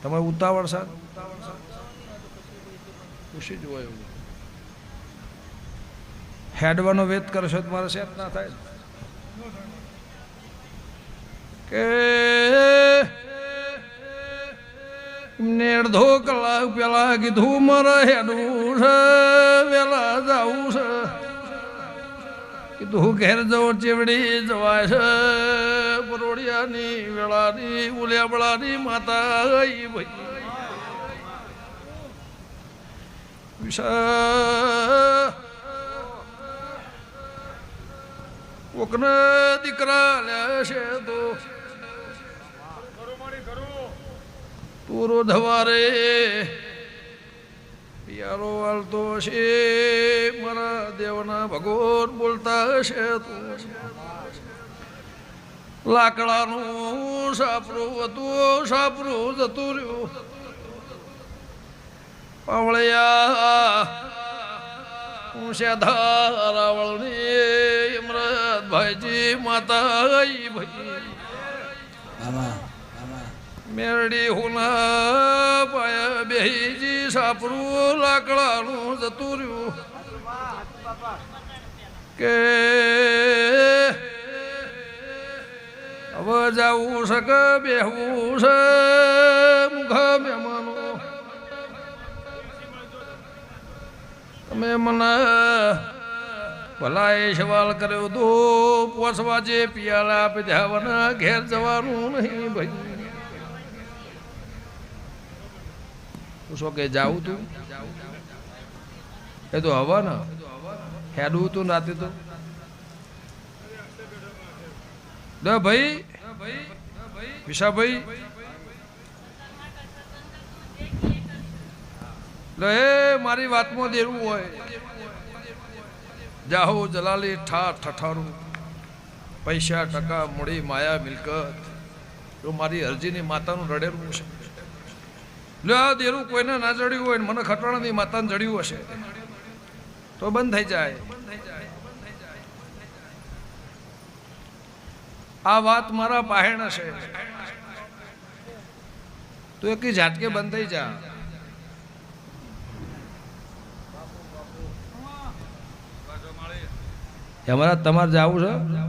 તમે ઉતાવળ સાહેબ ખુશી જ હોય હેડવાનો વેત કરશો તો મારે સેટ ના થાય કે એમને અડધો કલાક પેલા કીધું મારે હેડવું છે વેલા જવું છે કીધું ઘેર જવો ચેવડી જવાય છે પરોડિયાની વેળાની ઉલિયાબળાની માતા ભાઈ કોકને દીકરા લેશે તો પૂરો ધવારે પિયારો વાળતો હશે મારા દેવના ભગવાન બોલતા હશે તો લાકડાનું સાપરું હતું સાપરું જતું રહ્યું પાવળિયા હું સેધા રાવળની અમરતભાઈજી માતા ભાઈ મેરડી હુના પાયા બેહીજી સાપરું લાકડાનું જતું રહ્યું કે હવે જવું છે કે બેહવું છે મુખા મહેમાનો તમે મને ભલા એ સવાલ કર્યો તો 5 વાગે પિયાલા આપી દેવાના ઘેર જવાનું નહીં ભાઈ શું કે જાવું તું એ તો હવા ને હેડવું તું રાતે તો ભાઈ વિશાભાઈ એ મારી વાતમાં દેવું હોય જાહો જલાલી ઠઠારું પૈસા ટકા મૂડી માયા મિલકત તો મારી અરજીની માતાનું રડેલું છે લે આ દેરું કોઈને ના જડ્યું હોય મને ખટવાણાની માતાને જડ્યું હશે તો બંધ થઈ જાય આ વાત મારા પાહેણ છે તો એક ઝાટકે બંધ થઈ જા અમારા તમારે જવું છે